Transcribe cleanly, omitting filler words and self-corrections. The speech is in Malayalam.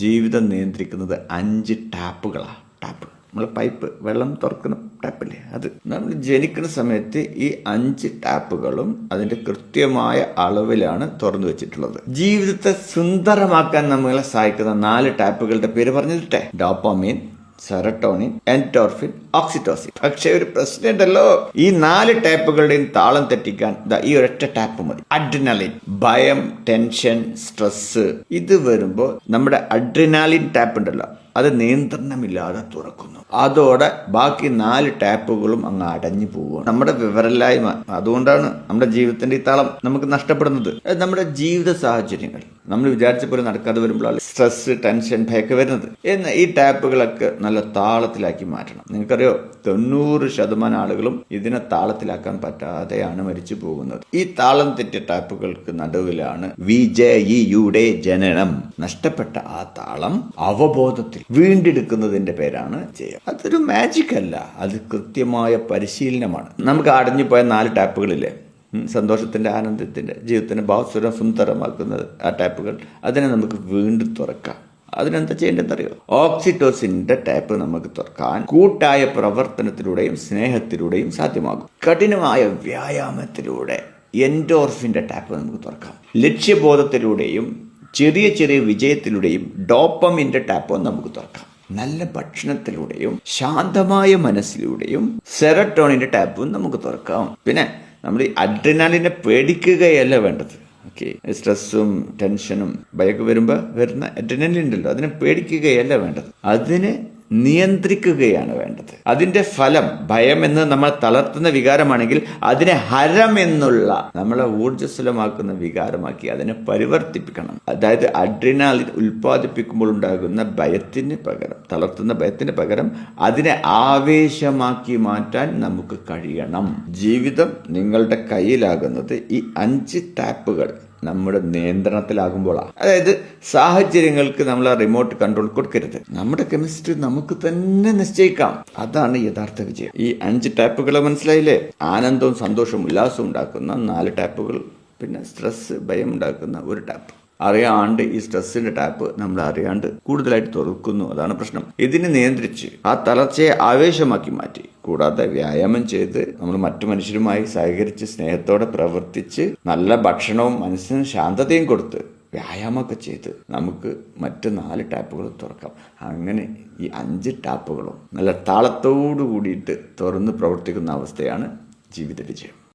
ജീവിതം നിയന്ത്രിക്കുന്നത് 5 ടാപ്പുകളാണ്. ടാപ്പ് നമ്മൾ പൈപ്പ് വെള്ളം തുറക്കുന്ന ടാപ്പില്ലേ, അത് നമ്മൾ ജനിക്കുന്ന സമയത്ത് ഈ 5 ടാപ്പുകളും അതിന്റെ കൃത്യമായ അളവിലാണ് തുറന്നു വെച്ചിട്ടുള്ളത്. ജീവിതത്തെ സുന്ദരമാക്കാൻ നമ്മളെ സഹായിക്കുന്ന 4 ടാപ്പുകളുടെ പേര് പറഞ്ഞിട്ടെ. Dopamine, serotonin, endorphin, oxytocin. പക്ഷെ ഒരു പ്രശ്നം ഉണ്ടല്ലോ, ഈ 4 ടാപ്പുകളുടെയും താളം തെറ്റിക്കാൻ ഈ ഒരൊറ്റ ടാപ്പ് മതി. അഡ്രിനാലിൻ, ഭയം, ടെൻഷൻ, സ്ട്രെസ്. ഇത് വരുമ്പോ നമ്മുടെ അഡ്രിനാലിൻ ടാപ്പ് ഉണ്ടല്ലോ, അത് നിയന്ത്രണമില്ലാതെ തുറക്കുന്നു. അതോടെ ബാക്കി 4 ടാപ്പുകളും അങ്ങ് അടഞ്ഞു പോവുകയാണ്. നമ്മുടെ വിവരമില്ലായ്മ, അതുകൊണ്ടാണ് നമ്മുടെ ജീവിതത്തിന്റെ ഈ താളം നമുക്ക് നഷ്ടപ്പെടുന്നത്. നമ്മുടെ ജീവിത സാഹചര്യങ്ങൾ നമ്മൾ വിചാരിച്ച പോലെ നടക്കാതെ വരുമ്പോഴാണ് സ്ട്രെസ്, ടെൻഷൻ, ഭയൊക്കെ വരുന്നത്. എന്ന് ഈ ടാപ്പുകളൊക്കെ നല്ല താളത്തിലാക്കി മാറ്റണം. നിങ്ങൾക്കറിയോ, 90% ആളുകളും ഇതിനെ താളത്തിലാക്കാൻ പറ്റാതെയാണ് മരിച്ചു പോകുന്നത്. ഈ താളം തെറ്റിയ ടാപ്പുകൾക്ക് നടുവിലാണ് വിജയിയുടെ ജനനം. നഷ്ടപ്പെട്ട ആ താളം അവബോധത്തിൽ വീണ്ടെടുക്കുന്നതിന്റെ പേരാണ് ജയം. അതൊരു മാജിക് അല്ല, അത് കൃത്യമായ പരിശീലനമാണ്. നമുക്ക് അടഞ്ഞു പോയ 4 ടാപ്പുകളില്ലേ, സന്തോഷത്തിന്റെ, ആനന്ദത്തിന്റെ, ജീവിതത്തിന്റെ ഭാവസ്വരം സുന്ദരമാക്കുന്നത് ആ ടാപ്പുകൾ, അതിനെ നമുക്ക് വീണ്ടും തുറക്കാം. അതിനെന്താ ചെയ്യേണ്ടതെന്നറിയോ? ഓക്സിറ്റോസിന്റെ ടാപ്പ് നമുക്ക് തുറക്കാൻ കൂട്ടായ പ്രവർത്തനത്തിലൂടെയും സ്നേഹത്തിലൂടെയും സാധ്യമാകും. കഠിനമായ വ്യായാമത്തിലൂടെ എൻഡോർഫിന്റെ ടാപ്പ് നമുക്ക് തുറക്കാം. ലക്ഷ്യബോധത്തിലൂടെയും ചെറിയ ചെറിയ വിജയത്തിലൂടെയും ഡോപ്പമിന്റെ ടാപ്പ് നമുക്ക് തുറക്കാം. നല്ല ഭക്ഷണത്തിലൂടെയും ശാന്തമായ മനസ്സിലൂടെയും സെറട്ടോണിന്റെ ടാപ്പും നമുക്ക് തുറക്കാം. പിന്നെ നമ്മൾ ഈ അഡ്രിനാലിനെ പേടിക്കുകയല്ല വേണ്ടത്. ഓക്കെ, സ്ട്രെസ്സും ടെൻഷനും ഭയമൊക്കെ വരുമ്പോൾ വരുന്ന അഡ്രിനാലിൻ ഉണ്ടല്ലോ, അതിനെ പേടിക്കുകയല്ല വേണ്ടത്, അതിനെ നിയന്ത്രിക്കുകയാണ് വേണ്ടത്. അതിന്റെ ഫലം, ഭയം എന്ന് നമ്മൾ തളർത്തുന്ന വികാരമാണെങ്കിൽ അതിനെ ഹരം എന്നുള്ള നമ്മളെ ഊർജ്ജസ്വലമാക്കുന്ന വികാരമാക്കി അതിനെ പരിവർത്തിപ്പിക്കണം. അതായത് അഡ്രിനാലിൻ ഉൽപ്പാദിപ്പിക്കുമ്പോൾ ഉണ്ടാകുന്ന ഭയത്തിന് പകരം, തളർത്തുന്ന ഭയത്തിന് പകരം അതിനെ ആവേശമാക്കി മാറ്റാൻ നമുക്ക് കഴിയണം. ജീവിതം നിങ്ങളുടെ കയ്യിലാകുന്നത് ഈ 5 ടാപ്പുകൾ നമ്മുടെ നിയന്ത്രണത്തിലാകുമ്പോഴാണ്. അതായത് സാഹചര്യങ്ങൾക്ക് നമ്മൾ ആ റിമോട്ട് കൺട്രോൾ കൊടുക്കരുത്. നമ്മുടെ കെമിസ്ട്രി നമുക്ക് തന്നെ നിശ്ചയിക്കാം. അതാണ് യഥാർത്ഥ വിജയം. ഈ 5 ടാപ്പുകൾ മനസ്സിലായില്ലേ? ആനന്ദവും സന്തോഷവും ഉല്ലാസവും ഉണ്ടാക്കുന്ന 4 ടാപ്പുകൾ, പിന്നെ സ്ട്രെസ്, ഭയം ഉണ്ടാക്കുന്ന 1 ടാപ്പ്. അറിയാണ്ട് ഈ സ്ട്രെസ്സിന്റെ ടാപ്പ് നമ്മൾ അറിയാണ്ട് കൂടുതലായിട്ട് തുറക്കുന്നു. അതാണ് പ്രശ്നം. ഇതിനെ നിയന്ത്രിച്ച് ആ തളർച്ചയെ ആവേശമാക്കി മാറ്റി, കൂടാതെ വ്യായാമം ചെയ്ത് നമ്മൾ മറ്റു മനുഷ്യരുമായി സഹകരിച്ച് സ്നേഹത്തോടെ പ്രവർത്തിച്ച് നല്ല ഭക്ഷണവും മനസ്സിന് ശാന്തതയും കൊടുത്ത് വ്യായാമമൊക്കെ ചെയ്ത് നമുക്ക് മറ്റ് 4 ടാപ്പുകൾ തുറക്കാം. അങ്ങനെ ഈ 5 ടാപ്പുകളും നല്ല താളത്തോടു കൂടിയിട്ട് തുറന്ന് പ്രവർത്തിക്കുന്ന അവസ്ഥയാണ് ജീവിത വിജയം.